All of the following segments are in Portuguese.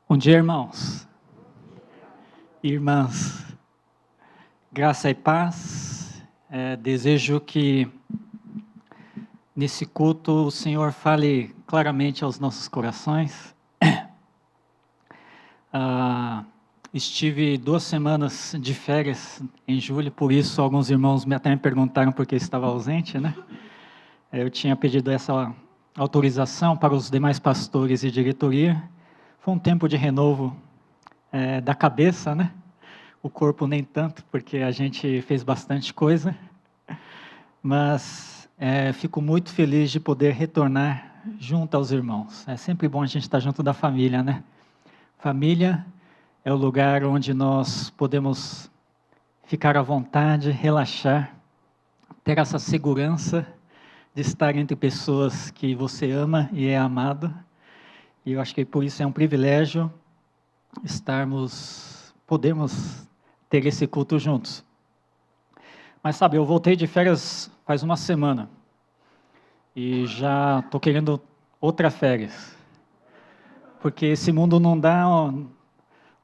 Bom dia, irmãos e irmãs. Graça e paz. Desejo que nesse culto o Senhor fale claramente aos nossos corações. Estive 2 semanas de férias em julho, por isso alguns irmãos até me perguntaram por que estava ausente, né? Eu tinha pedido essa autorização para os demais pastores e diretoria. Foi um tempo de renovo da cabeça, né? O corpo nem tanto, porque a gente fez bastante coisa. Mas fico muito feliz de poder retornar junto aos irmãos. É sempre bom a gente estar junto da família, né? Família é o lugar onde nós podemos ficar à vontade, relaxar, ter essa segurança de estar entre pessoas que você ama e é amado. E eu acho que por isso é um privilégio podermos ter esse culto juntos. Mas sabe, eu voltei de férias faz uma semana e já estou querendo outra férias, porque esse mundo não dá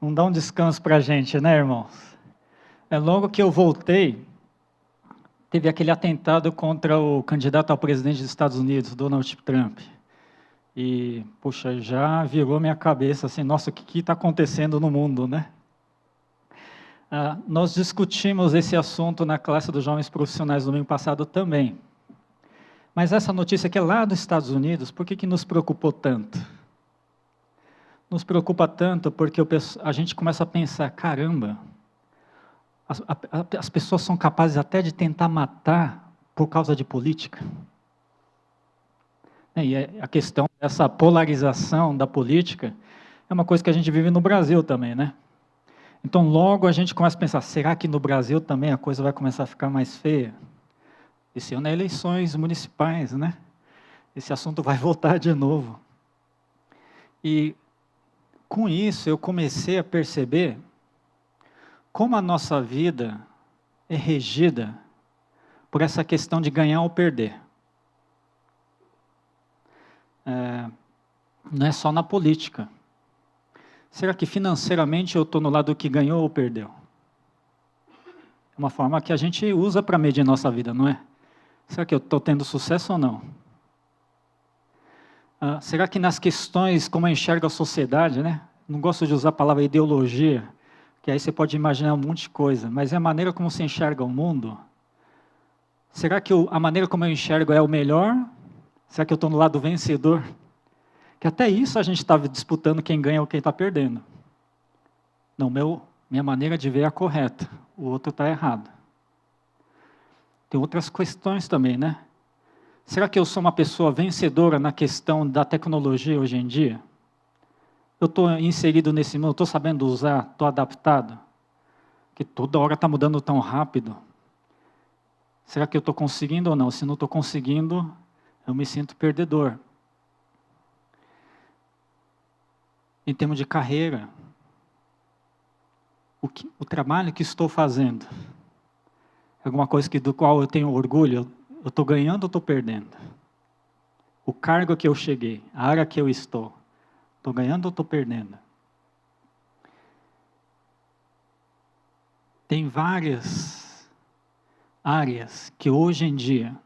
um descanso para a gente, né, irmãos? Logo que eu voltei, teve aquele atentado contra o candidato ao presidente dos Estados Unidos, Donald Trump. E, puxa, já virou minha cabeça assim, nossa, o que está acontecendo no mundo, né? Nós discutimos esse assunto na classe dos jovens profissionais no domingo passado também. Mas essa notícia que é lá dos Estados Unidos, por que nos preocupou tanto? Nos preocupa tanto porque a gente começa a pensar, caramba, as pessoas são capazes até de tentar matar por causa de política. E a questão dessa polarização da política é uma coisa que a gente vive no Brasil também, né? Então, logo a gente começa a pensar, será que no Brasil também a coisa vai começar a ficar mais feia? Esse ano é eleições municipais, né? Esse assunto vai voltar de novo. E, com isso, eu comecei a perceber como a nossa vida é regida por essa questão de ganhar ou perder. Não é só na política. Será que financeiramente eu estou no lado que ganhou ou perdeu? É uma forma que a gente usa para medir nossa vida, não é? Será que eu estou tendo sucesso ou não? Será que nas questões como eu enxergo a sociedade, né? Não gosto de usar a palavra ideologia, que aí você pode imaginar um monte de coisa, mas é a maneira como você enxerga o mundo. Será que a maneira como eu enxergo é o melhor? Será que eu estou no lado vencedor? Que até isso a gente estava disputando quem ganha ou quem está perdendo. Não, minha maneira de ver é a correta, o outro está errado. Tem outras questões também, né? Será que eu sou uma pessoa vencedora na questão da tecnologia hoje em dia? Eu estou inserido nesse mundo, estou sabendo usar, estou adaptado? Que toda hora está mudando tão rápido. Será que eu estou conseguindo ou não? Se não estou conseguindo, eu me sinto perdedor. Em termos de carreira, o trabalho que estou fazendo, é alguma coisa do qual eu tenho orgulho, eu estou ganhando ou estou perdendo? O cargo que eu cheguei, a área que eu estou ganhando ou estou perdendo? Tem várias áreas que hoje em dia,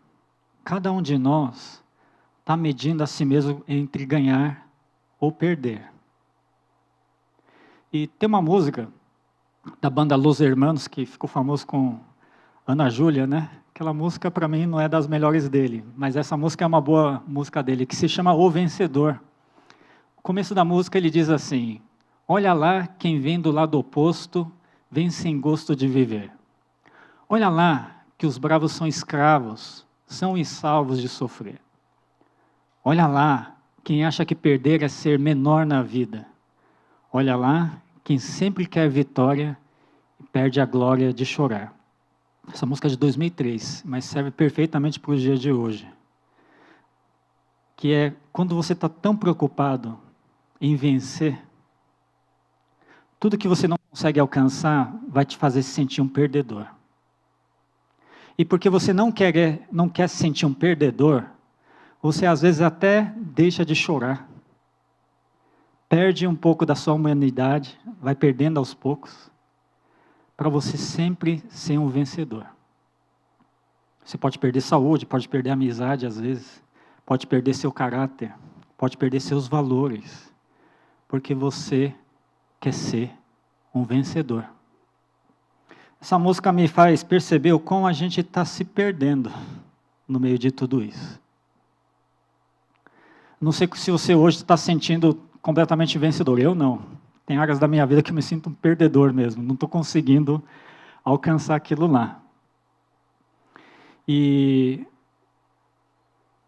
cada um de nós está medindo a si mesmo entre ganhar ou perder. E tem uma música da banda Los Hermanos, que ficou famoso com Ana Júlia, né? Aquela música, para mim, não é das melhores dele, mas essa música é uma boa música dele, que se chama O Vencedor. No começo da música ele diz assim, olha lá quem vem do lado oposto, vem sem gosto de viver. Olha lá que os bravos são escravos, são e salvos de sofrer. Olha lá quem acha que perder é ser menor na vida. Olha lá, quem sempre quer vitória e perde a glória de chorar. Essa música é de 2003, mas serve perfeitamente para os dias de hoje. Que é quando você está tão preocupado em vencer, tudo que você não consegue alcançar vai te fazer se sentir um perdedor. E porque você não quer se sentir um perdedor, você às vezes até deixa de chorar. perde um pouco da sua humanidade, vai perdendo aos poucos, para você sempre ser um vencedor. Você pode perder saúde, pode perder amizade às vezes, pode perder seu caráter, pode perder seus valores, porque você quer ser um vencedor. Essa música me faz perceber o quão a gente está se perdendo no meio de tudo isso. Não sei se você hoje está se sentindo completamente vencedor, eu não. Tem áreas da minha vida que eu me sinto um perdedor mesmo, não estou conseguindo alcançar aquilo lá. E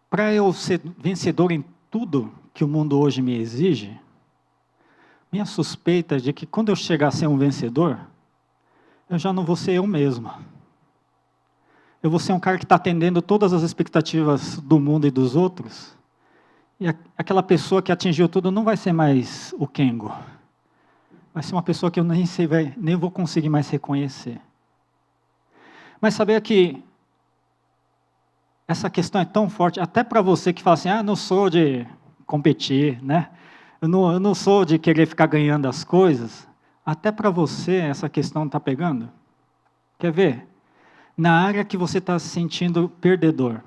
para eu ser vencedor em tudo que o mundo hoje me exige, minha suspeita é de que quando eu chegar a ser um vencedor, eu já não vou ser eu mesmo. Eu vou ser um cara que está atendendo todas as expectativas do mundo e dos outros, e aquela pessoa que atingiu tudo não vai ser mais o Kengo. Vai ser uma pessoa que eu nem vou conseguir mais reconhecer. Mas saber que essa questão é tão forte, até para você que fala assim, não sou de competir, né? Eu não sou de querer ficar ganhando as coisas. Até para você essa questão está pegando. Quer ver? Na área que você está se sentindo perdedor,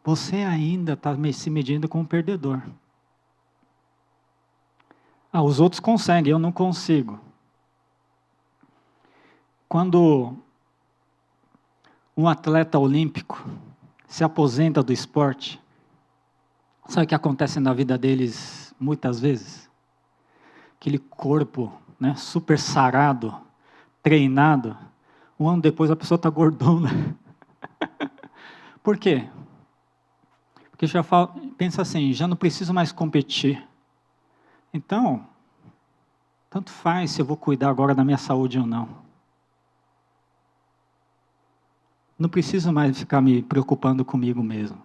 você ainda está se medindo como perdedor. Os outros conseguem, eu não consigo. Quando um atleta olímpico se aposenta do esporte, sabe o que acontece na vida deles muitas vezes? Aquele corpo, né, super sarado, treinado, um ano depois a pessoa está gordona. Por quê? Porque já pensa assim, já não preciso mais competir. Então, tanto faz se eu vou cuidar agora da minha saúde ou não. Não preciso mais ficar me preocupando comigo mesmo.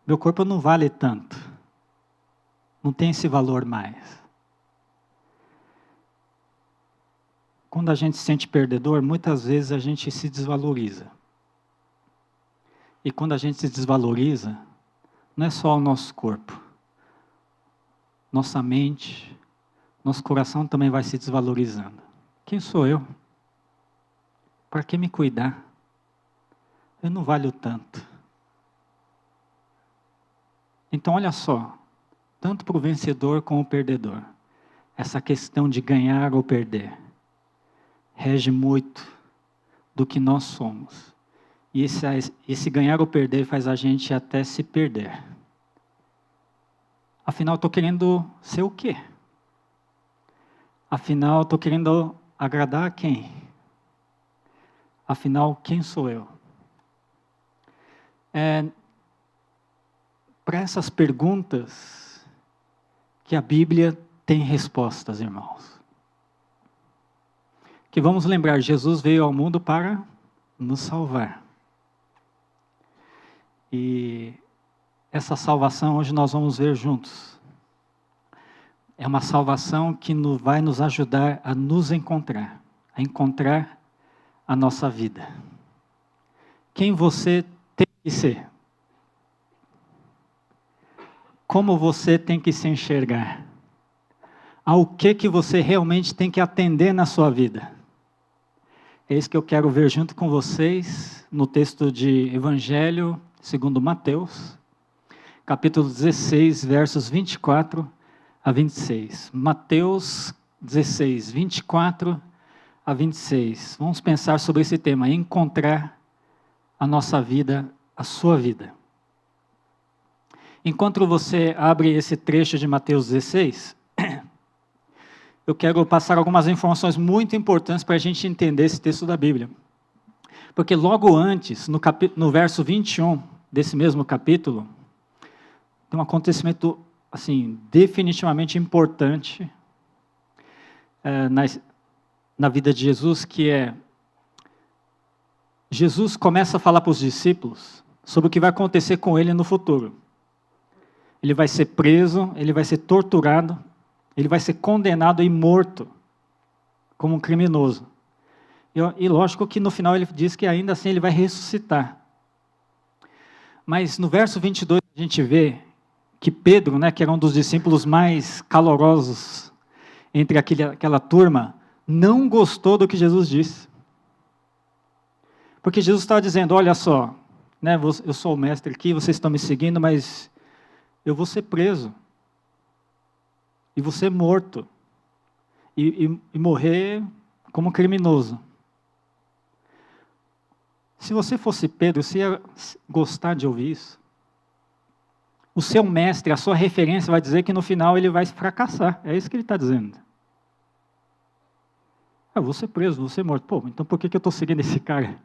Meu corpo não vale tanto. Não tem esse valor mais. Quando a gente se sente perdedor, muitas vezes a gente se desvaloriza. E quando a gente se desvaloriza, não é só o nosso corpo. Nossa mente, nosso coração também vai se desvalorizando. Quem sou eu? Para que me cuidar? Eu não valho tanto. Então, olha só, tanto para o vencedor como o perdedor, essa questão de ganhar ou perder, rege muito do que nós somos. E esse ganhar ou perder faz a gente até se perder. Afinal, estou querendo ser o quê? Afinal, estou querendo agradar a quem? Afinal, quem sou eu? Para essas perguntas que a Bíblia tem respostas, irmãos. Que vamos lembrar, Jesus veio ao mundo para nos salvar. E essa salvação hoje nós vamos ver juntos. É uma salvação que vai nos ajudar a nos encontrar, a encontrar a nossa vida. Quem você tem que ser? Como você tem que se enxergar? Ao que você realmente tem que atender na sua vida? É isso que eu quero ver junto com vocês no texto de Evangelho segundo Mateus, capítulo 16, versos 24 a 26. Mateus 16, 24 a 26. Vamos pensar sobre esse tema, encontrar a nossa vida, a sua vida. Enquanto você abre esse trecho de Mateus 16, eu quero passar algumas informações muito importantes para a gente entender esse texto da Bíblia. Porque logo antes, no verso 21 desse mesmo capítulo, tem um acontecimento assim, definitivamente importante na vida de Jesus, que é, Jesus começa a falar para os discípulos sobre o que vai acontecer com ele no futuro. Ele vai ser preso, ele vai ser torturado, ele vai ser condenado e morto como um criminoso. E lógico que no final ele diz que ainda assim ele vai ressuscitar. Mas no verso 22 a gente vê que Pedro, né, que era um dos discípulos mais calorosos entre aquela turma, não gostou do que Jesus disse. Porque Jesus estava dizendo, olha só, né, eu sou o mestre aqui, vocês estão me seguindo, mas eu vou ser preso. E vou ser morto. E morrer como criminoso. Se você fosse Pedro, você ia gostar de ouvir isso? O seu mestre, a sua referência vai dizer que no final ele vai fracassar. É isso que ele está dizendo. Eu vou ser preso, vou ser morto. Pô, então por que eu estou seguindo esse cara?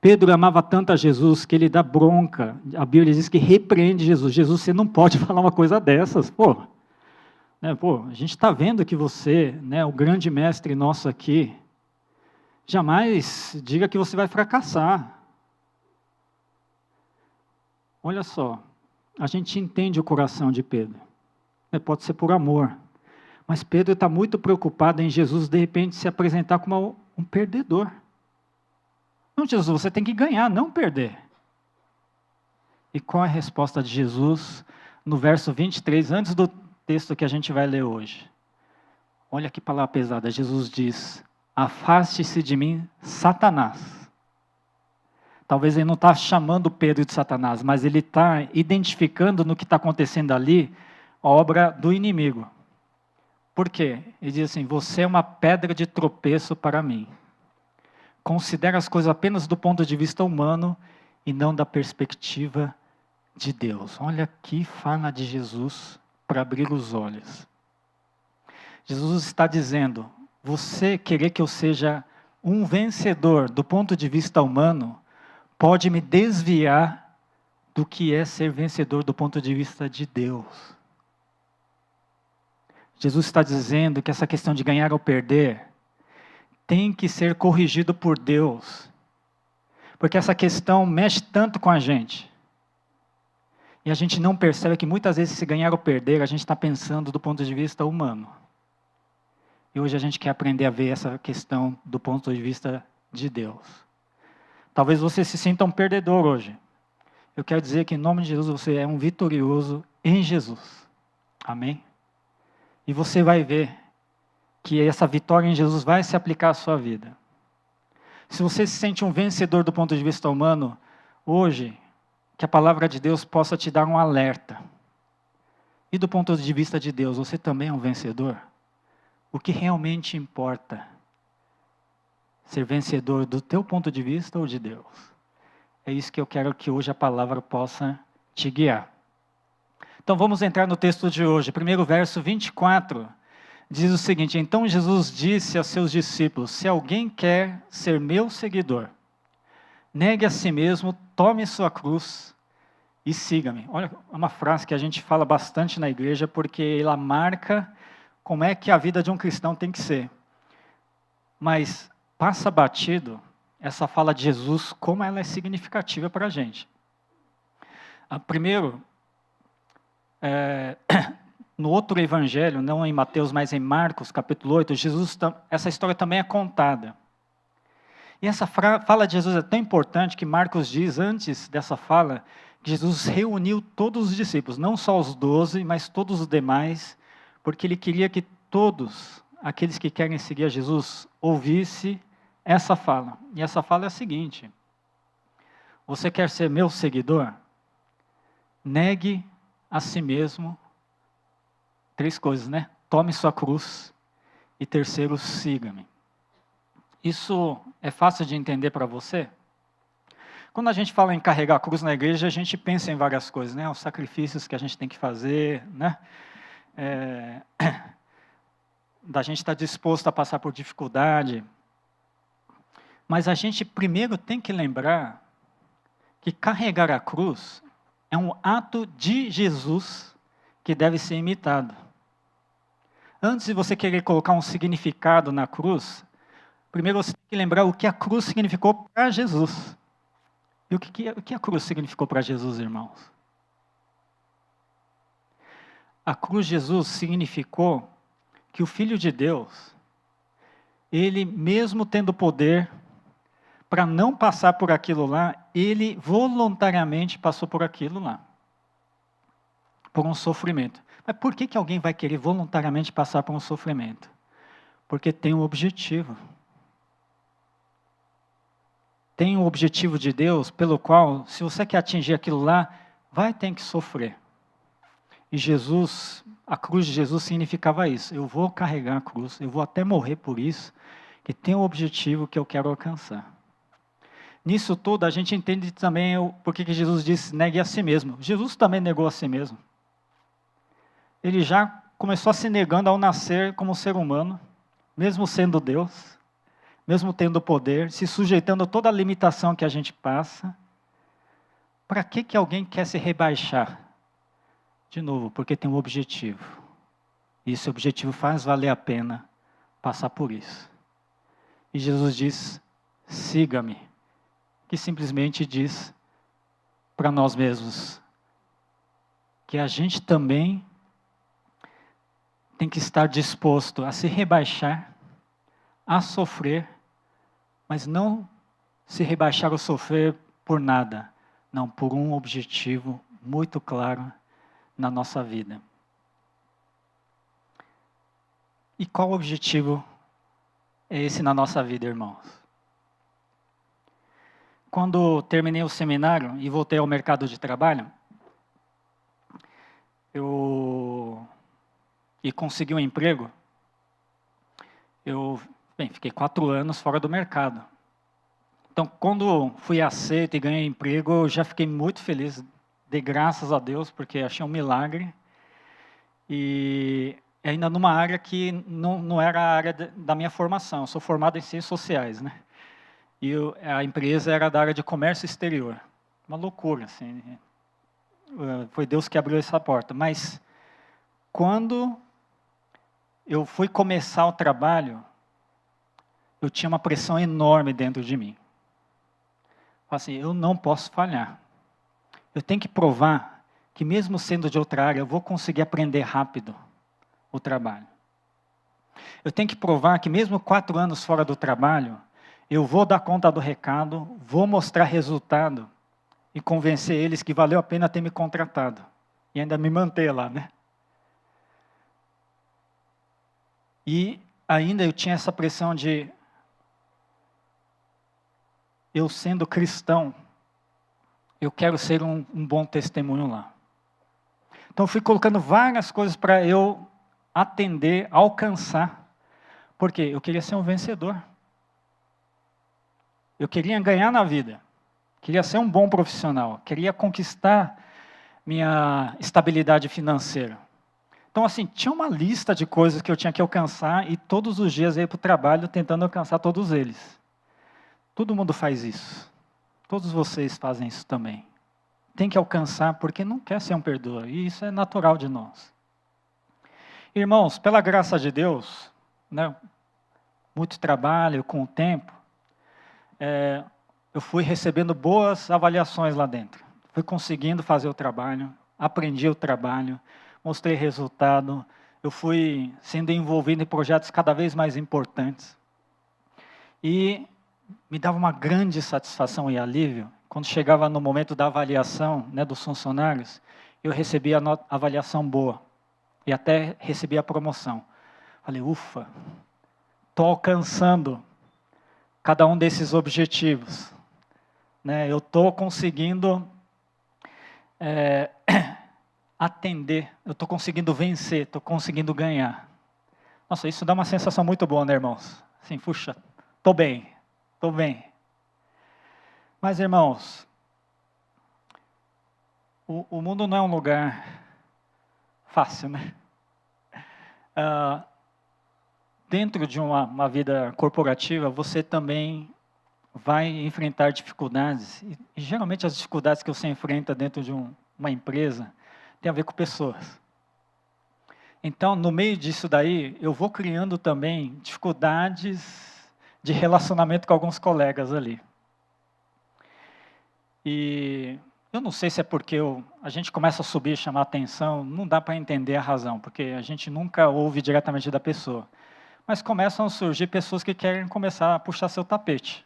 Pedro amava tanto a Jesus que ele dá bronca. A Bíblia diz que repreende Jesus. Jesus, você não pode falar uma coisa dessas. Pô, a gente está vendo que você, né, o grande mestre nosso aqui, jamais diga que você vai fracassar. Olha só, a gente entende o coração de Pedro. Pode ser por amor. Mas Pedro está muito preocupado em Jesus, de repente, se apresentar como um perdedor. Não, Jesus, você tem que ganhar, não perder. E qual é a resposta de Jesus no verso 23, antes do texto que a gente vai ler hoje? Olha que palavra pesada. Jesus diz, afaste-se de mim, Satanás. Talvez ele não está chamando Pedro de Satanás, mas ele está identificando no que está acontecendo ali a obra do inimigo. Por quê? Ele diz assim, você é uma pedra de tropeço para mim. Considera as coisas apenas do ponto de vista humano e não da perspectiva de Deus. Olha aqui, fala de Jesus para abrir os olhos. Jesus está dizendo, você querer que eu seja um vencedor do ponto de vista humano, pode me desviar do que é ser vencedor do ponto de vista de Deus. Jesus está dizendo que essa questão de ganhar ou perder tem que ser corrigido por Deus. Porque essa questão mexe tanto com a gente. E a gente não percebe que muitas vezes se ganhar ou perder, a gente está pensando do ponto de vista humano. E hoje a gente quer aprender a ver essa questão do ponto de vista de Deus. Talvez você se sinta um perdedor hoje. Eu quero dizer que em nome de Jesus você é um vitorioso em Jesus. Amém? E você vai ver que essa vitória em Jesus vai se aplicar à sua vida. Se você se sente um vencedor do ponto de vista humano, hoje, que a palavra de Deus possa te dar um alerta. E do ponto de vista de Deus, você também é um vencedor? O que realmente importa? Ser vencedor do teu ponto de vista ou de Deus? É isso que eu quero que hoje a palavra possa te guiar. Então vamos entrar no texto de hoje. Primeiro verso 24 diz o seguinte, então Jesus disse aos seus discípulos, se alguém quer ser meu seguidor, negue a si mesmo, tome sua cruz e siga-me. Olha, é uma frase que a gente fala bastante na igreja, porque ela marca como é que a vida de um cristão tem que ser. Mas passa batido essa fala de Jesus, como ela é significativa para a gente. Primeiro, no outro evangelho, não em Mateus, mas em Marcos, capítulo 8, essa história também é contada. E essa fala de Jesus é tão importante que Marcos diz, antes dessa fala, que Jesus reuniu todos os discípulos, não só os 12, mas todos os demais, porque ele queria que todos aqueles que querem seguir a Jesus ouvissem essa fala. E essa fala é a seguinte, você quer ser meu seguidor? Negue a si mesmo, 3 coisas, né? Tome sua cruz e terceiro, siga-me. Isso é fácil de entender para você? Quando a gente fala em carregar a cruz na igreja, a gente pensa em várias coisas, né? Os sacrifícios que a gente tem que fazer, né? Da gente estar disposto a passar por dificuldade. Mas a gente primeiro tem que lembrar que carregar a cruz é um ato de Jesus que deve ser imitado. Antes de você querer colocar um significado na cruz, primeiro você tem que lembrar o que a cruz significou para Jesus. E o que a cruz significou para Jesus, irmãos? A cruz de Jesus significou que o Filho de Deus, ele mesmo tendo poder para não passar por aquilo lá, ele voluntariamente passou por aquilo lá. por um sofrimento. Mas por que alguém vai querer voluntariamente passar por um sofrimento? Porque tem um objetivo. Tem um objetivo de Deus pelo qual, se você quer atingir aquilo lá, vai ter que sofrer. E Jesus, a cruz de Jesus significava isso. Eu vou carregar a cruz, eu vou até morrer por isso, que tem um objetivo que eu quero alcançar. Nisso tudo, a gente entende também por que Jesus disse, negue a si mesmo. Jesus também negou a si mesmo. Ele já começou a se negando ao nascer como ser humano, mesmo sendo Deus, mesmo tendo poder, se sujeitando a toda a limitação que a gente passa. Para que alguém quer se rebaixar? De novo, porque tem um objetivo. E esse objetivo faz valer a pena passar por isso. E Jesus diz, siga-me. Que simplesmente diz para nós mesmos que a gente também tem que estar disposto a se rebaixar, a sofrer, mas não se rebaixar ou sofrer por nada, não, por um objetivo muito claro na nossa vida. E qual objetivo é esse na nossa vida, irmãos? Quando terminei o seminário e voltei ao mercado de trabalho, e consegui um emprego, fiquei 4 anos fora do mercado. Então, quando fui aceito e ganhei emprego, eu já fiquei muito feliz, dei graças a Deus, porque achei um milagre. E ainda numa área que não era a área da minha formação, eu sou formado em Ciências Sociais, né? E a empresa era da área de comércio exterior. Uma loucura, assim. Foi Deus que abriu essa porta. Mas, quando eu fui começar o trabalho, eu tinha uma pressão enorme dentro de mim. Assim, eu não posso falhar. Eu tenho que provar que mesmo sendo de outra área, eu vou conseguir aprender rápido o trabalho. Eu tenho que provar que mesmo 4 anos fora do trabalho, eu vou dar conta do recado, vou mostrar resultado e convencer eles que valeu a pena ter me contratado. E ainda me manter lá, né? E ainda eu tinha essa pressão de, eu sendo cristão, eu quero ser um bom testemunho lá. Então eu fui colocando várias coisas para eu atender, alcançar, porque eu queria ser um vencedor. Eu queria ganhar na vida, queria ser um bom profissional, queria conquistar minha estabilidade financeira. Então, assim, tinha uma lista de coisas que eu tinha que alcançar e todos os dias eu ia para o trabalho tentando alcançar todos eles. Todo mundo faz isso. Todos vocês fazem isso também. Tem que alcançar porque não quer ser um perdedor, e isso é natural de nós. Irmãos, pela graça de Deus, né, muito trabalho com o tempo, eu fui recebendo boas avaliações lá dentro. Fui conseguindo fazer o trabalho, aprendi o trabalho, mostrei resultado, eu fui sendo envolvido em projetos cada vez mais importantes. E me dava uma grande satisfação e alívio, quando chegava no momento da avaliação, né, dos funcionários, eu recebia a avaliação boa, e até recebia a promoção. Falei, ufa, estou alcançando cada um desses objetivos. Né? Eu estou conseguindo atender, eu estou conseguindo vencer, estou conseguindo ganhar. Nossa, isso dá uma sensação muito boa, né, irmãos? Assim, puxa, estou bem, estou bem. Mas, irmãos, o mundo não é um lugar fácil, né? Dentro de uma vida corporativa, você também vai enfrentar dificuldades. E geralmente as dificuldades que você enfrenta dentro de uma empresa tem a ver com pessoas. Então, no meio disso daí, eu vou criando também dificuldades de relacionamento com alguns colegas ali. E eu não sei se é porque a gente começa a subir e chamar atenção, não dá para entender a razão, porque a gente nunca ouve diretamente da pessoa. Mas começam a surgir pessoas que querem começar a puxar seu tapete.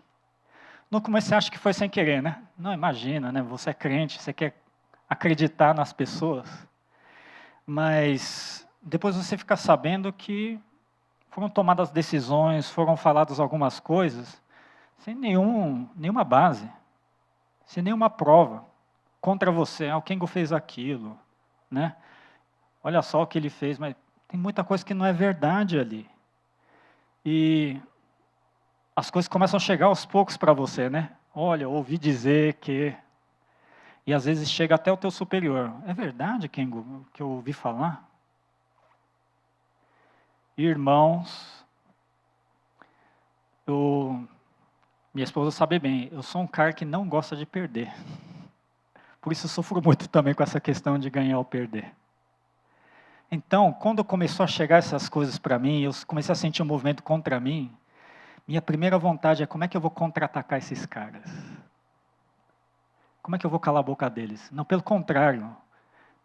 No começo você acha que foi sem querer, né? Não, imagina, né? Você é crente, você quer acreditar nas pessoas. Mas depois você fica sabendo que foram tomadas decisões, foram faladas algumas coisas, sem nenhuma base, sem nenhuma prova contra você. O Kengo fez aquilo, né? Olha só o que ele fez, mas tem muita coisa que não é verdade ali. E as coisas começam a chegar aos poucos para você, né? Olha, eu ouvi dizer que... E às vezes chega até o teu superior. É verdade, Kengo, que eu ouvi falar? Irmãos, minha esposa sabe bem, eu sou um cara que não gosta de perder. Por isso eu sofro muito também com essa questão de ganhar ou perder. Então, quando começou a chegar essas coisas para mim, eu comecei a sentir um movimento contra mim, minha primeira vontade é como é que eu vou contra-atacar esses caras? Como é que eu vou calar a boca deles? Não, pelo contrário.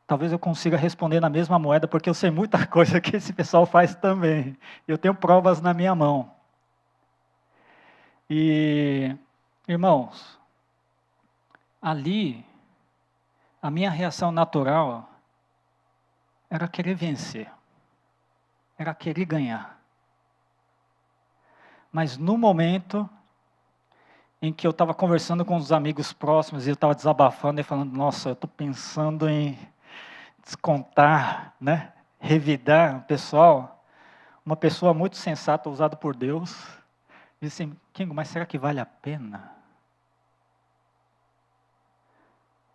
Talvez eu consiga responder na mesma moeda, porque eu sei muita coisa que esse pessoal faz também. Eu tenho provas na minha mão. E, irmãos, ali, a minha reação natural era querer vencer. Era querer ganhar. Mas no momento em que eu estava conversando com os amigos próximos, e eu estava desabafando e falando, nossa, eu estou pensando em descontar, né? Revidar o pessoal, uma pessoa muito sensata, usada por Deus, disse assim, Kengo, mas será que vale a pena?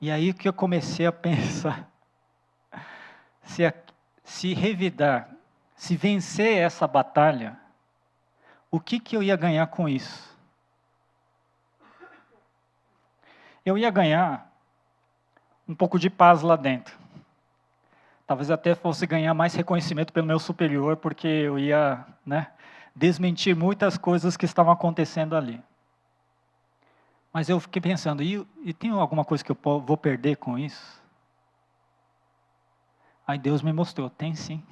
E aí que eu comecei a pensar, se revidar, se vencer essa batalha, o que eu ia ganhar com isso? Eu ia ganhar um pouco de paz lá dentro. Talvez até fosse ganhar mais reconhecimento pelo meu superior, porque eu ia, né, desmentir muitas coisas que estavam acontecendo ali. Mas eu fiquei pensando, e tem alguma coisa que eu vou perder com isso? Aí Deus me mostrou, tem sim.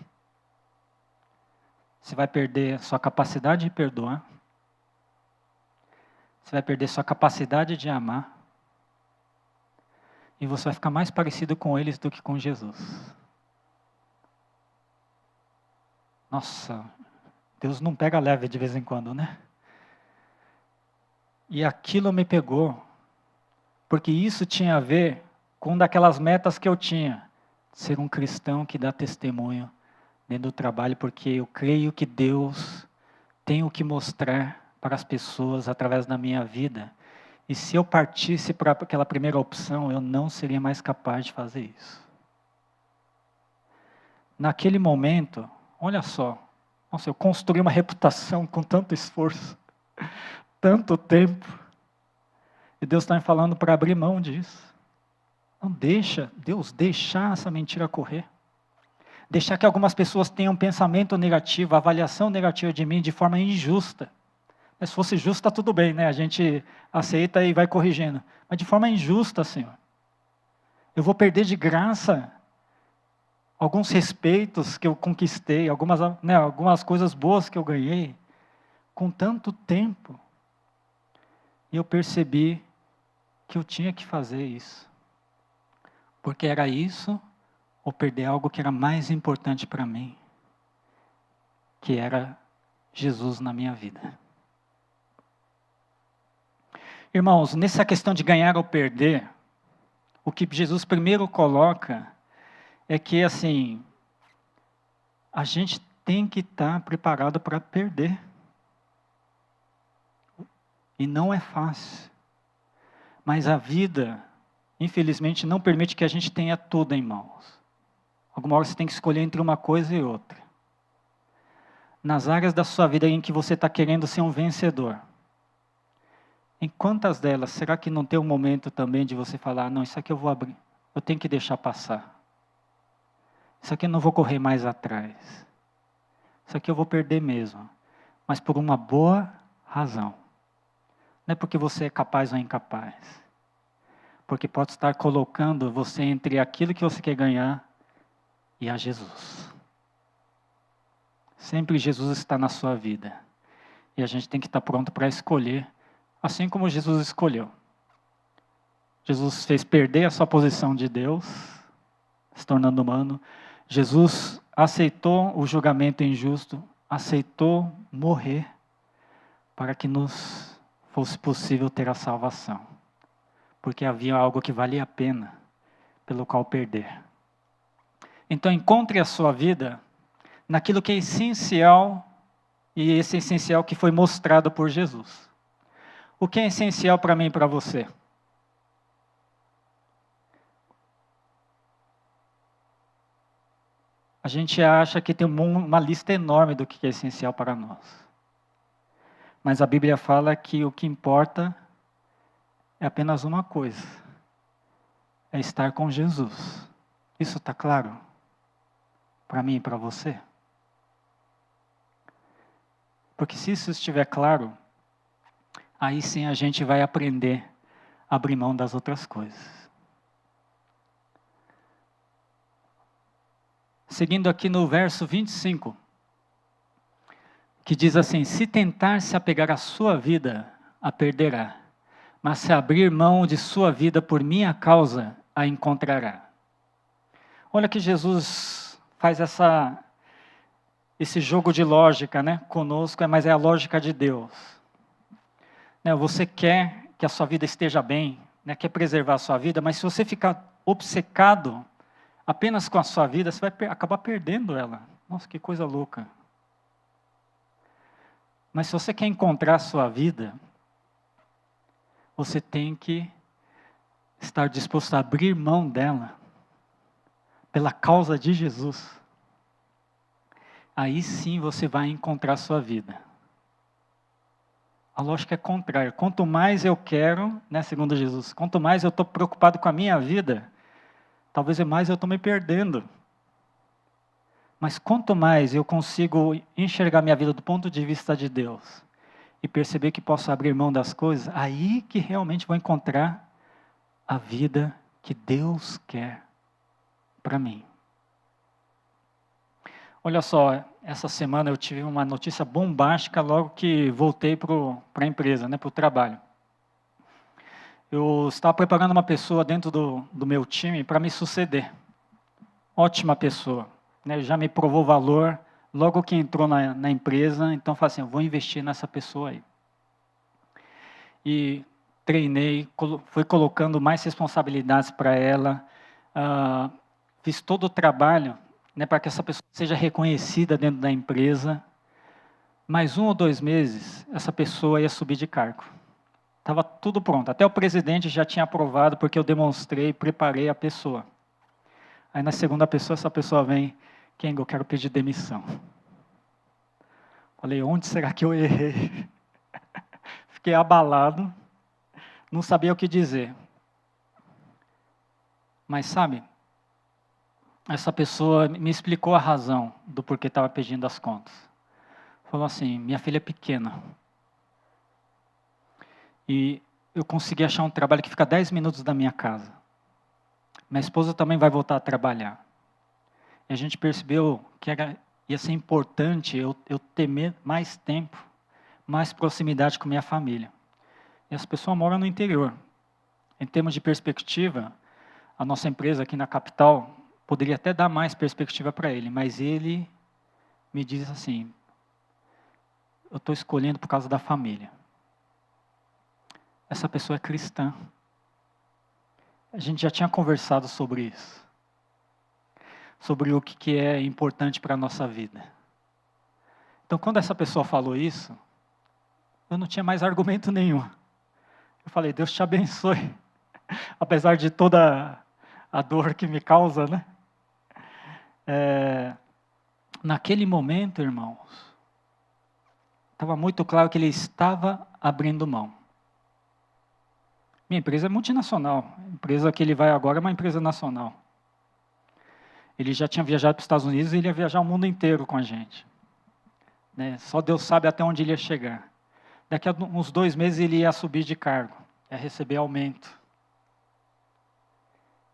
Você vai perder sua capacidade de perdoar. Você vai perder sua capacidade de amar. E você vai ficar mais parecido com eles do que com Jesus. Nossa, Deus não pega leve de vez em quando, né? E aquilo me pegou, porque isso tinha a ver com uma daquelas metas que eu tinha. Ser um cristão que dá testemunho dentro do trabalho, porque eu creio que Deus tem o que mostrar para as pessoas através da minha vida. E se eu partisse para aquela primeira opção, eu não seria mais capaz de fazer isso. Naquele momento, olha só, nossa, eu construí uma reputação com tanto esforço, tanto tempo, e Deus está me falando para abrir mão disso. Não deixa, Deus, deixar essa mentira correr. Deixar que algumas pessoas tenham pensamento negativo, avaliação negativa de mim de forma injusta. Mas se fosse justa, tudo bem, né? A gente aceita e vai corrigindo. Mas de forma injusta, Senhor. Eu vou perder de graça alguns respeitos que eu conquistei, algumas coisas boas que eu ganhei, com tanto tempo. E eu percebi que eu tinha que fazer isso. Porque era isso, ou perder algo que era mais importante para mim, que era Jesus na minha vida. Irmãos, nessa questão de ganhar ou perder, o que Jesus primeiro coloca é que, assim, a gente tem que estar preparado para perder. E não é fácil. Mas a vida, infelizmente, não permite que a gente tenha tudo em mãos. Alguma hora você tem que escolher entre uma coisa e outra. Nas áreas da sua vida em que você está querendo ser um vencedor, em quantas delas, será que não tem um momento também de você falar, não, isso aqui eu vou abrir, eu tenho que deixar passar. Isso aqui eu não vou correr mais atrás. Isso aqui eu vou perder mesmo. Mas por uma boa razão. Não é porque você é capaz ou incapaz. Porque pode estar colocando você entre aquilo que você quer ganhar e a Jesus. Sempre Jesus está na sua vida. E a gente tem que estar pronto para escolher, assim como Jesus escolheu. Jesus fez perder a sua posição de Deus, se tornando humano. Jesus aceitou o julgamento injusto, aceitou morrer para que nos fosse possível ter a salvação. Porque havia algo que valia a pena, pelo qual perder. Então encontre a sua vida naquilo que é essencial, e esse essencial que foi mostrado por Jesus. O que é essencial para mim e para você? A gente acha que tem uma lista enorme do que é essencial para nós. Mas a Bíblia fala que o que importa é apenas uma coisa: é estar com Jesus. Isso está claro? Para mim e para você? Porque se isso estiver claro, aí sim a gente vai aprender a abrir mão das outras coisas. Seguindo aqui no verso 25, que diz assim: se tentar se apegar à sua vida, a perderá. Mas se abrir mão de sua vida por minha causa, a encontrará. Olha que Jesus faz esse jogo de lógica, né, conosco, mas é a lógica de Deus. Você quer que a sua vida esteja bem, quer preservar a sua vida, mas se você ficar obcecado apenas com a sua vida, você vai acabar perdendo ela. Nossa, que coisa louca. Mas se você quer encontrar a sua vida, você tem que estar disposto a abrir mão dela, pela causa de Jesus. Aí sim você vai encontrar a sua vida. A lógica é contrária. Quanto mais eu quero, segundo Jesus, quanto mais eu estou preocupado com a minha vida, talvez mais eu estou me perdendo. Mas quanto mais eu consigo enxergar minha vida do ponto de vista de Deus e perceber que posso abrir mão das coisas, aí que realmente vou encontrar a vida que Deus quer para mim. Olha só, essa semana eu tive uma notícia bombástica logo que voltei para a empresa, para o trabalho. Eu estava preparando uma pessoa dentro do meu time para me suceder. Ótima pessoa, já me provou valor logo que entrou na empresa, então falei assim, eu vou investir nessa pessoa aí. E treinei, fui colocando mais responsabilidades para ela, fiz todo o trabalho para que essa pessoa seja reconhecida dentro da empresa. Mais 1 ou 2 meses, essa pessoa ia subir de cargo. Estava tudo pronto, até o presidente já tinha aprovado, porque eu demonstrei, preparei a pessoa. Aí na segunda pessoa, essa pessoa vem, Kengo, eu quero pedir demissão. Falei, onde será que eu errei? Fiquei abalado, não sabia o que dizer. Mas sabe, essa pessoa me explicou a razão do porquê estava pedindo as contas. Falou assim, minha filha é pequena. E eu consegui achar um trabalho que fica 10 minutos da minha casa. Minha esposa também vai voltar a trabalhar. E a gente percebeu que ia ser importante eu ter mais tempo, mais proximidade com minha família. E as pessoas moram no interior. Em termos de perspectiva, a nossa empresa aqui na capital poderia até dar mais perspectiva para ele, mas ele me diz assim, eu estou escolhendo por causa da família. Essa pessoa é cristã. A gente já tinha conversado sobre isso. Sobre o que é importante para a nossa vida. Então, quando essa pessoa falou isso, eu não tinha mais argumento nenhum. Eu falei, Deus te abençoe. Apesar de toda a dor que me causa, naquele momento, irmãos, estava muito claro que ele estava abrindo mão. Minha empresa é multinacional. A empresa que ele vai agora é uma empresa nacional. Ele já tinha viajado para os Estados Unidos e ele ia viajar o mundo inteiro com a gente. Só Deus sabe até onde ele ia chegar. Daqui a uns 2 meses ele ia subir de cargo, ia receber aumento.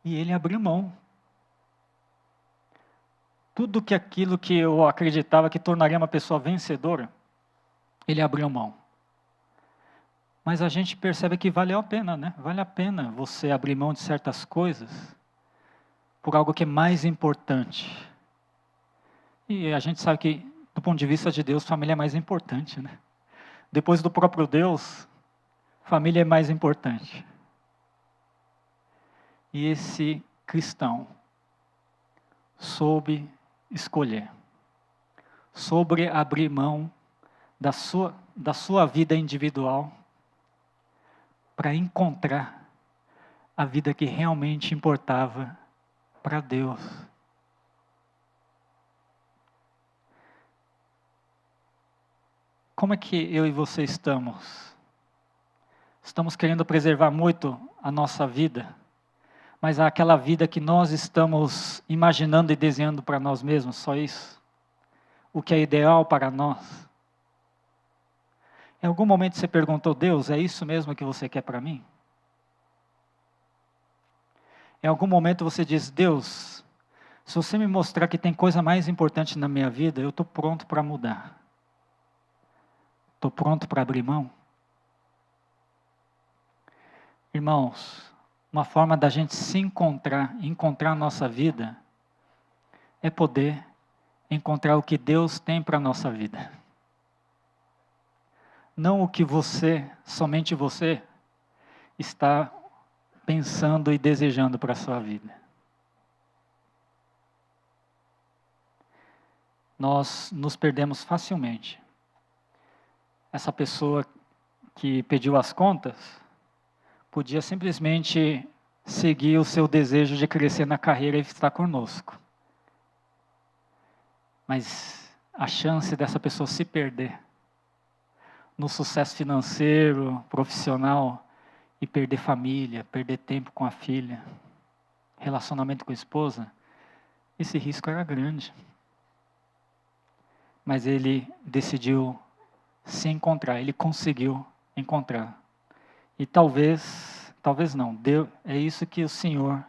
E ele abriu mão. Tudo aquilo que eu acreditava que tornaria uma pessoa vencedora, ele abriu mão. Mas a gente percebe que valeu a pena, Vale a pena você abrir mão de certas coisas por algo que é mais importante. E a gente sabe que, do ponto de vista de Deus, família é mais importante, né? Depois do próprio Deus, família é mais importante. E esse cristão soube escolher, soube abrir mão da sua vida individual para encontrar a vida que realmente importava para Deus. Como é que eu e você estamos? Estamos querendo preservar muito a nossa vida, mas aquela vida que nós estamos imaginando e desenhando para nós mesmos, só isso? O que é ideal para nós? Em algum momento você perguntou, Deus, é isso mesmo que você quer para mim? Em algum momento você diz, Deus, se você me mostrar que tem coisa mais importante na minha vida, eu estou pronto para mudar. Estou pronto para abrir mão. Irmãos, uma forma da gente se encontrar a nossa vida, é poder encontrar o que Deus tem para a nossa vida. Não o que você, somente você, está pensando e desejando para a sua vida. Nós nos perdemos facilmente. Essa pessoa que pediu as contas, podia simplesmente seguir o seu desejo de crescer na carreira e estar conosco. Mas a chance dessa pessoa se perder no sucesso financeiro, profissional, e perder família, perder tempo com a filha, relacionamento com a esposa, esse risco era grande. Mas ele decidiu se encontrar, ele conseguiu encontrar. E talvez não, Deus, é isso que o Senhor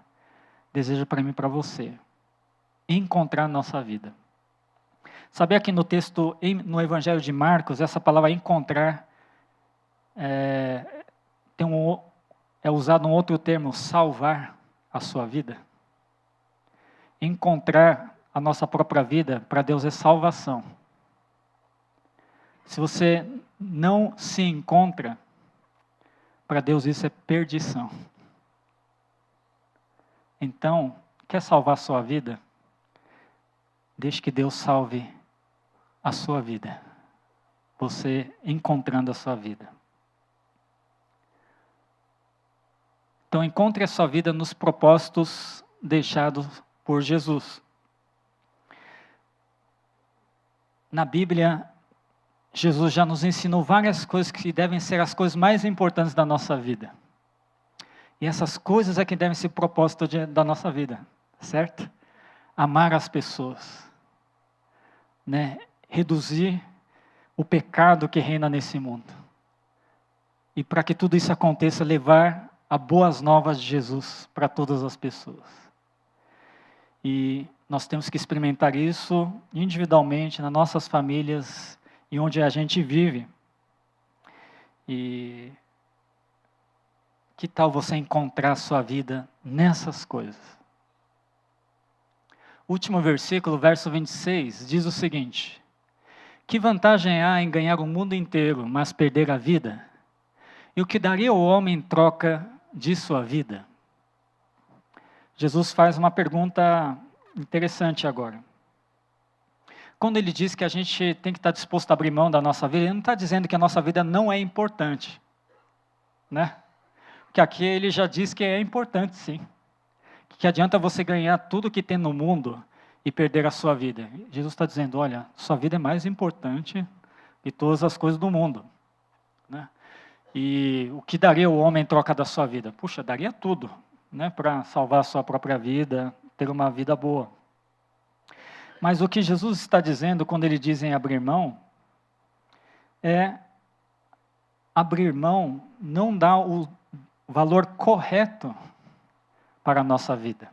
deseja para mim e para você. Encontrar a nossa vida. Sabia que no texto, no Evangelho de Marcos, essa palavra encontrar é usado um outro termo, salvar a sua vida. Encontrar a nossa própria vida, para Deus é salvação. Se você não se encontra, para Deus isso é perdição. Então, quer salvar a sua vida? Deixe que Deus salve a sua vida. Você encontrando a sua vida. Então, encontre a sua vida nos propósitos deixados por Jesus. Na Bíblia, Jesus já nos ensinou várias coisas que devem ser as coisas mais importantes da nossa vida. E essas coisas é que devem ser o propósito da nossa vida, certo? Amar as pessoas, né? Reduzir o pecado que reina nesse mundo. E para que tudo isso aconteça, levar a boas novas de Jesus para todas as pessoas. E nós temos que experimentar isso individualmente, nas nossas famílias, e onde a gente vive. E que tal você encontrar a sua vida nessas coisas? Último versículo, verso 26, diz o seguinte: que vantagem há em ganhar o mundo inteiro, mas perder a vida? E o que daria o homem em troca de sua vida? Jesus faz uma pergunta interessante agora. Quando ele diz que a gente tem que estar disposto a abrir mão da nossa vida, ele não está dizendo que a nossa vida não é importante, né? Porque aqui ele já diz que é importante, sim. Que adianta você ganhar tudo que tem no mundo e perder a sua vida? Jesus está dizendo, olha, sua vida é mais importante que todas as coisas do mundo, né? E o que daria o homem em troca da sua vida? Puxa, daria tudo, né, para salvar a sua própria vida, ter uma vida boa. Mas o que Jesus está dizendo quando ele diz em abrir mão, é abrir mão não dá o valor correto para a nossa vida.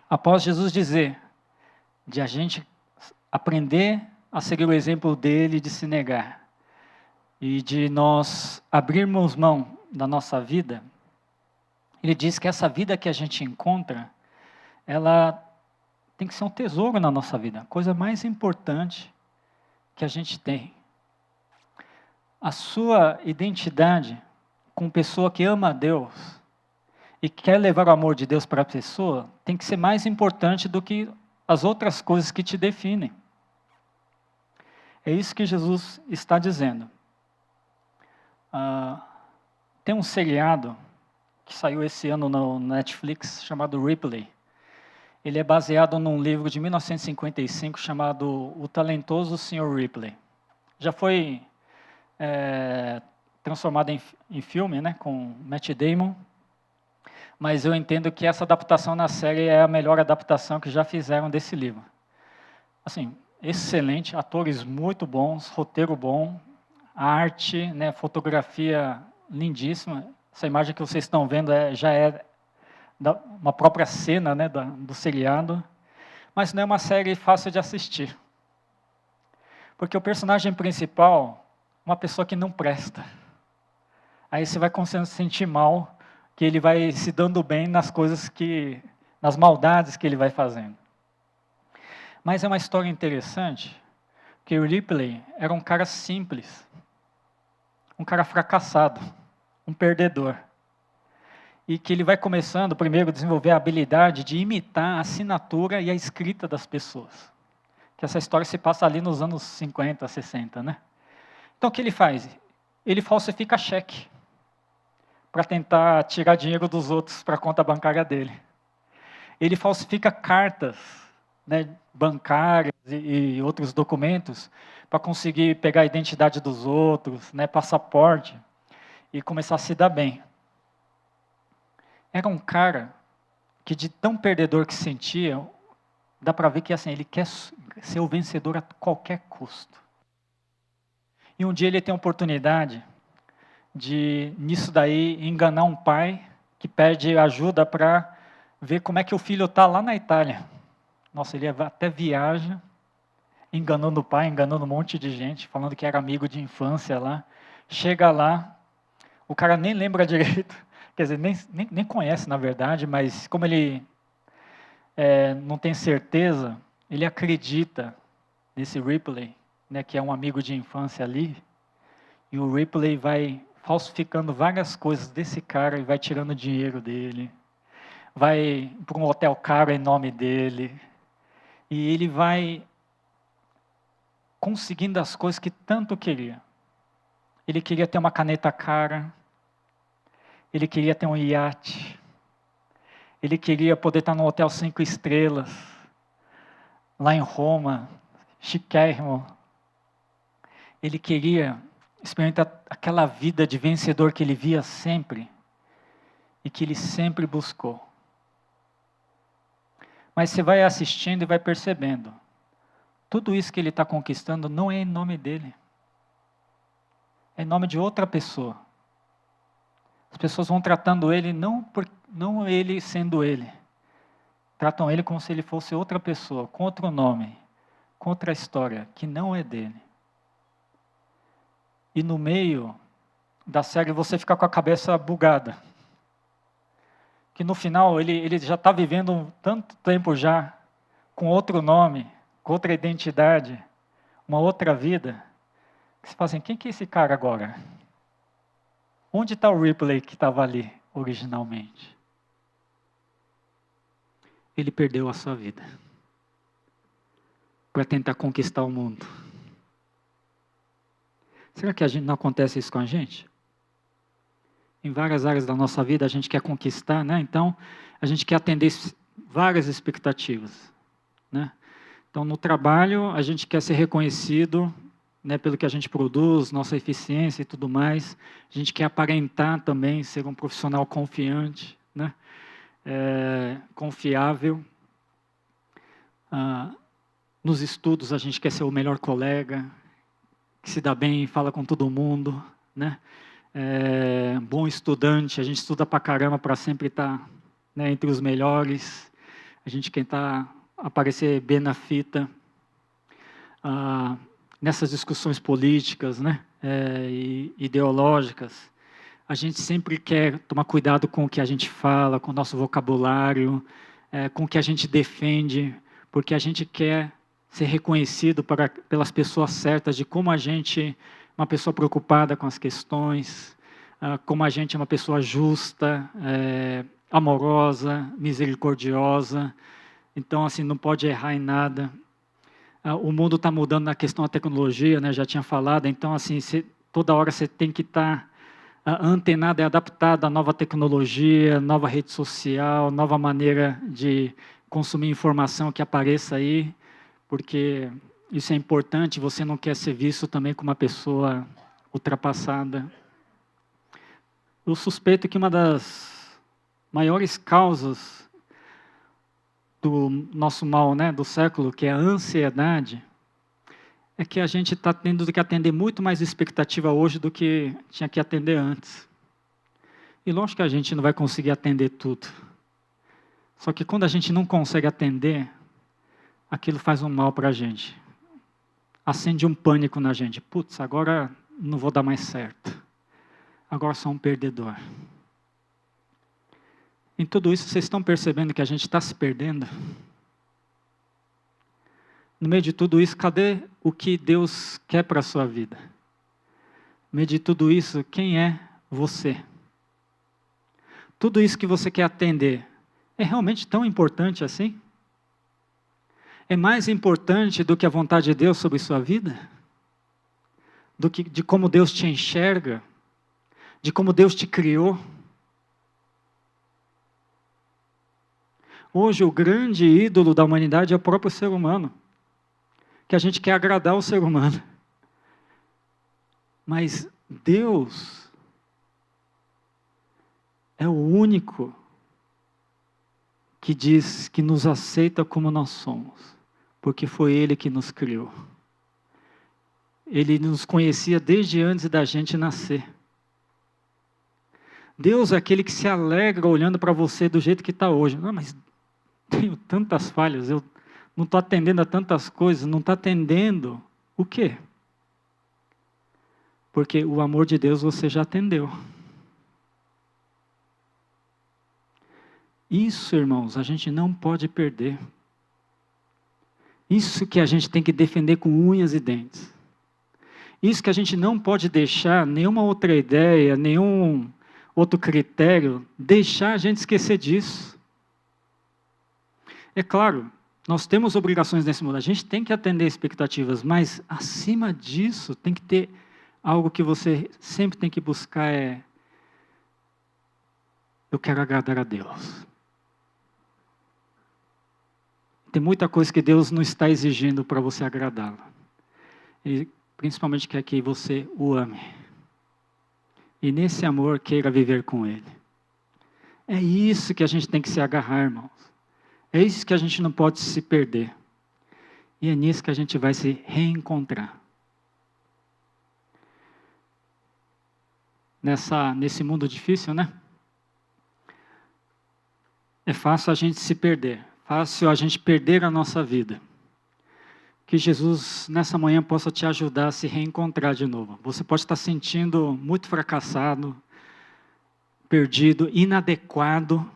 Após Jesus dizer de a gente aprender a seguir o exemplo dele de se negar e de nós abrirmos mão da nossa vida, ele diz que essa vida que a gente encontra, ela tem que ser um tesouro na nossa vida, a coisa mais importante que a gente tem. A sua identidade como pessoa que ama a Deus e quer levar o amor de Deus para a pessoa, tem que ser mais importante do que as outras coisas que te definem. É isso que Jesus está dizendo. Tem um seriado que saiu esse ano no Netflix, chamado Ripley. Ele é baseado num livro de 1955 chamado O Talentoso Sr. Ripley. Já foi transformado em filme, né, com Matt Damon, mas eu entendo que essa adaptação na série é a melhor adaptação que já fizeram desse livro. Assim, excelente, atores muito bons, roteiro bom, arte, né, fotografia lindíssima. Essa imagem que vocês estão vendo já é uma própria cena, né, do seriado, mas não é uma série fácil de assistir. Porque o personagem principal é uma pessoa que não presta. Aí você vai começando a se sentir mal, que ele vai se dando bem nas coisas nas maldades que ele vai fazendo. Mas é uma história interessante, que o Ripley era um cara simples, um cara fracassado, um perdedor. E que ele vai começando, primeiro, a desenvolver a habilidade de imitar a assinatura e a escrita das pessoas. Que essa história se passa ali nos anos 50, 60, né? Então, o que ele faz? Ele falsifica cheque para tentar tirar dinheiro dos outros para a conta bancária dele. Ele falsifica cartas, né, bancárias e outros documentos para conseguir pegar a identidade dos outros, né, passaporte, e começar a se dar bem. Era um cara que, de tão perdedor que se sentia, dá para ver que assim, ele quer ser o vencedor a qualquer custo. E um dia ele tem a oportunidade de, nisso daí, enganar um pai que pede ajuda para ver como é que o filho está lá na Itália. Nossa, ele até viaja, enganando o pai, enganando um monte de gente, falando que era amigo de infância lá. Chega lá, o cara nem lembra direito, quer dizer, nem conhece na verdade, mas como ele não tem certeza, ele acredita nesse Ripley, né, que é um amigo de infância ali, e o Ripley vai falsificando várias coisas desse cara e vai tirando dinheiro dele, vai para um hotel caro em nome dele, e ele vai conseguindo as coisas que tanto queria. Ele queria ter uma caneta cara, ele queria ter um iate, ele queria poder estar num hotel 5 estrelas, lá em Roma, chiquérrimo. Ele queria experimentar aquela vida de vencedor que ele via sempre e que ele sempre buscou. Mas você vai assistindo e vai percebendo, tudo isso que ele está conquistando não é em nome dele, é em nome de outra pessoa. As pessoas vão tratando ele, não ele sendo ele, tratam ele como se ele fosse outra pessoa, com outro nome, com outra história, que não é dele. E no meio da série você fica com a cabeça bugada. Que no final ele já está vivendo tanto tempo já, com outro nome, com outra identidade, uma outra vida, que você fala assim, quem que é esse cara agora? Onde está o Ripley que estava ali originalmente? Ele perdeu a sua vida para tentar conquistar o mundo. Será que não acontece isso com a gente? Em várias áreas da nossa vida a gente quer conquistar, né? Então a gente quer atender várias expectativas, né? Então no trabalho a gente quer ser reconhecido, né, pelo que a gente produz, nossa eficiência e tudo mais. A gente quer aparentar também ser um profissional confiante, né? Confiável. Nos estudos a gente quer ser o melhor colega, que se dá bem, fala com todo mundo, né? Bom estudante, a gente estuda pra caramba para sempre estar, né, entre os melhores. A gente quer aparecer bem na fita. Nessas discussões políticas, né, e ideológicas, a gente sempre quer tomar cuidado com o que a gente fala, com o nosso vocabulário, com o que a gente defende, porque a gente quer ser reconhecido pelas pessoas certas, de como a gente é uma pessoa preocupada com as questões, como a gente é uma pessoa justa, amorosa, misericordiosa. Então, assim, não pode errar em nada. O mundo está mudando na questão da tecnologia, né? Já tinha falado. Então, assim, toda hora você tem que estar antenado e adaptado à nova tecnologia, nova rede social, nova maneira de consumir informação que apareça aí, porque isso é importante. Você não quer ser visto também como uma pessoa ultrapassada. Eu suspeito que uma das maiores causas do nosso mal, né, do século, que é a ansiedade, é que a gente está tendo que atender muito mais expectativa hoje do que tinha que atender antes. E lógico que a gente não vai conseguir atender tudo. Só que quando a gente não consegue atender, aquilo faz um mal para a gente. Acende um pânico na gente. Putz, agora não vou dar mais certo. Agora sou um perdedor. Em tudo isso, vocês estão percebendo que a gente está se perdendo? No meio de tudo isso, cadê o que Deus quer para a sua vida? No meio de tudo isso, quem é você? Tudo isso que você quer atender, é realmente tão importante assim? É mais importante do que a vontade de Deus sobre sua vida? De como Deus te enxerga? De como Deus te criou? Hoje, o grande ídolo da humanidade é o próprio ser humano. Que a gente quer agradar o ser humano. Mas Deus é o único que diz que nos aceita como nós somos. Porque foi Ele que nos criou. Ele nos conhecia desde antes da gente nascer. Deus é aquele que se alegra olhando para você do jeito que está hoje. Não, mas tenho tantas falhas, eu não estou atendendo a tantas coisas, não está atendendo o quê? Porque o amor de Deus você já atendeu. Isso, irmãos, a gente não pode perder. Isso que a gente tem que defender com unhas e dentes. Isso que a gente não pode deixar nenhuma outra ideia, nenhum outro critério, deixar a gente esquecer disso. É claro, nós temos obrigações nesse mundo, a gente tem que atender expectativas, mas acima disso tem que ter algo que você sempre tem que buscar, eu quero agradar a Deus. Tem muita coisa que Deus não está exigindo para você agradá-lo. Ele principalmente quer que você o ame. E nesse amor queira viver com Ele. É isso que a gente tem que se agarrar, irmãos. É isso que a gente não pode se perder. E é nisso que a gente vai se reencontrar. Nesse mundo difícil, né? É fácil a gente se perder. Fácil a gente perder a nossa vida. Que Jesus, nessa manhã, possa te ajudar a se reencontrar de novo. Você pode estar sentindo muito fracassado, perdido, inadequado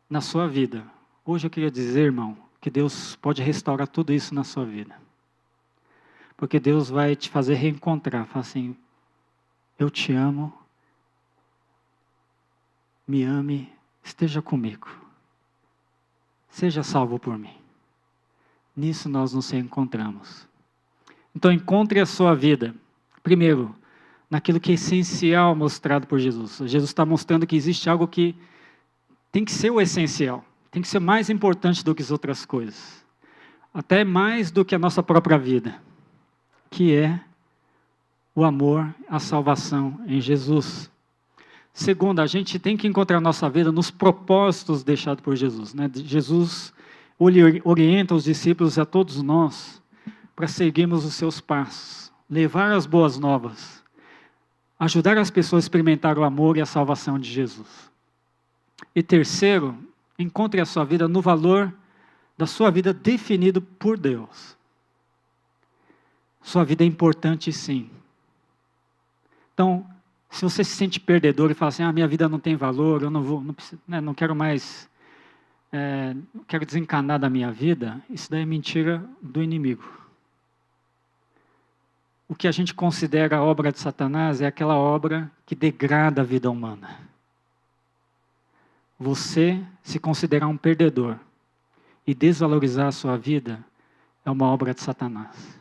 na sua vida. Hoje eu queria dizer, irmão, que Deus pode restaurar tudo isso na sua vida. Porque Deus vai te fazer reencontrar. Fala assim, eu te amo, me ame, esteja comigo. Seja salvo por mim. Nisso nós nos reencontramos. Então encontre a sua vida, primeiro, naquilo que é essencial mostrado por Jesus. Jesus está mostrando que existe algo que tem que ser o essencial. Tem que ser mais importante do que as outras coisas. Até mais do que a nossa própria vida. Que é o amor, a salvação em Jesus. Segundo, a gente tem que encontrar a nossa vida nos propósitos deixados por Jesus. Né? Jesus orienta os discípulos, a todos nós, para seguirmos os seus passos. Levar as boas novas. Ajudar as pessoas a experimentar o amor e a salvação de Jesus. E terceiro, encontre a sua vida no valor da sua vida definido por Deus. Sua vida é importante sim. Então, se você se sente perdedor e fala assim, minha vida não tem valor, eu não vou, não quero mais quero desencanar da minha vida, isso daí é mentira do inimigo. O que a gente considera a obra de Satanás é aquela obra que degrada a vida humana. Você se considerar um perdedor e desvalorizar a sua vida é uma obra de Satanás.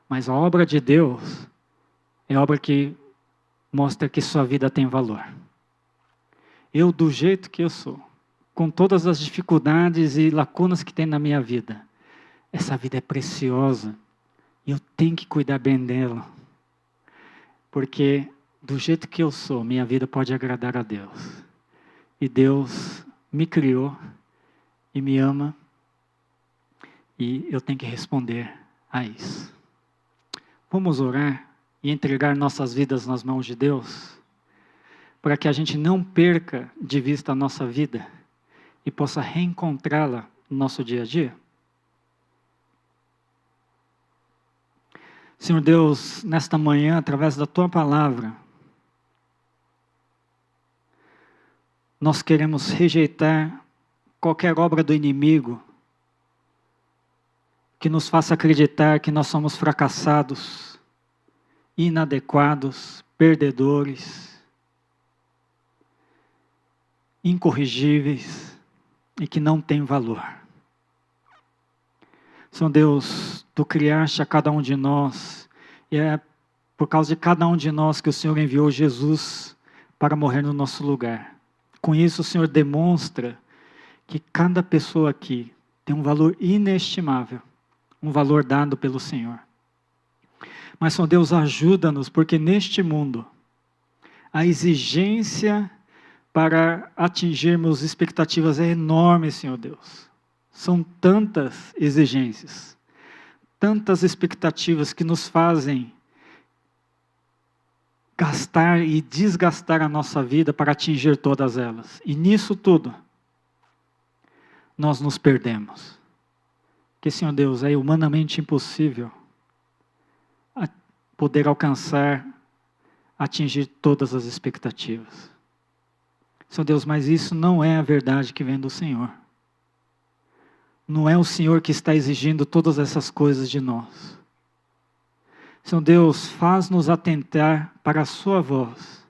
Mas a obra de Deus é a obra que mostra que sua vida tem valor. Eu, do jeito que eu sou, com todas as dificuldades e lacunas que tem na minha vida, essa vida é preciosa e eu tenho que cuidar bem dela. Porque do jeito que eu sou, minha vida pode agradar a Deus. E Deus me criou e me ama e eu tenho que responder a isso. Vamos orar e entregar nossas vidas nas mãos de Deus, para que a gente não perca de vista a nossa vida e possa reencontrá-la no nosso dia a dia? Senhor Deus, nesta manhã, através da Tua palavra, nós queremos rejeitar qualquer obra do inimigo que nos faça acreditar que nós somos fracassados, inadequados, perdedores, incorrigíveis e que não têm valor. Senhor Deus, Tu criaste a cada um de nós e é por causa de cada um de nós que o Senhor enviou Jesus para morrer no nosso lugar. Com isso, o Senhor demonstra que cada pessoa aqui tem um valor inestimável, um valor dado pelo Senhor. Mas, Senhor Deus, ajuda-nos, porque neste mundo, a exigência para atingirmos expectativas é enorme, Senhor Deus. São tantas exigências, tantas expectativas que nos fazem gastar e desgastar a nossa vida para atingir todas elas. E nisso tudo, nós nos perdemos. Porque, Senhor Deus, é humanamente impossível poder alcançar, atingir todas as expectativas. Senhor Deus, mas isso não é a verdade que vem do Senhor. Não é o Senhor que está exigindo todas essas coisas de nós. Senhor Deus, faz-nos atentar para a Sua voz,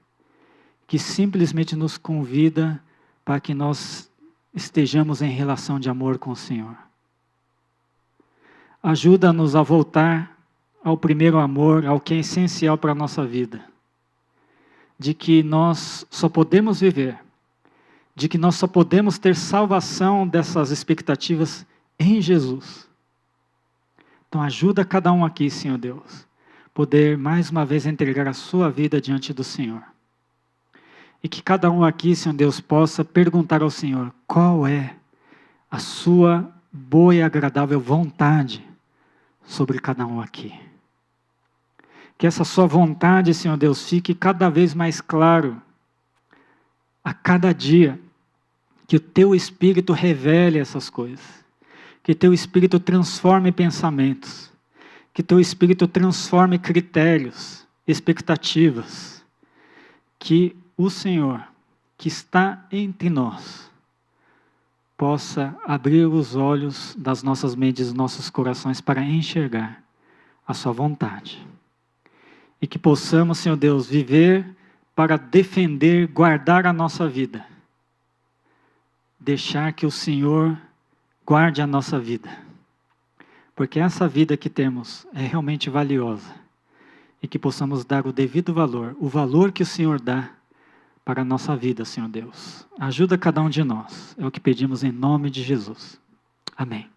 que simplesmente nos convida para que nós estejamos em relação de amor com o Senhor. Ajuda-nos a voltar ao primeiro amor, ao que é essencial para a nossa vida. De que nós só podemos viver, de que nós só podemos ter salvação dessas expectativas em Jesus. Então ajuda cada um aqui, Senhor Deus, poder mais uma vez entregar a sua vida diante do Senhor. E que cada um aqui, Senhor Deus, possa perguntar ao Senhor qual é a sua boa e agradável vontade sobre cada um aqui. Que essa sua vontade, Senhor Deus, fique cada vez mais claro a cada dia, que o Teu Espírito revele essas coisas, que Teu Espírito transforme pensamentos, que Teu Espírito transforme critérios, expectativas, que o Senhor, que está entre nós, possa abrir os olhos das nossas mentes, dos nossos corações para enxergar a Sua vontade. E que possamos, Senhor Deus, viver para defender, guardar a nossa vida. Deixar que o Senhor guarde a nossa vida. Porque essa vida que temos é realmente valiosa. E que possamos dar o devido valor, o valor que o Senhor dá para a nossa vida, Senhor Deus. Ajuda cada um de nós. É o que pedimos em nome de Jesus. Amém.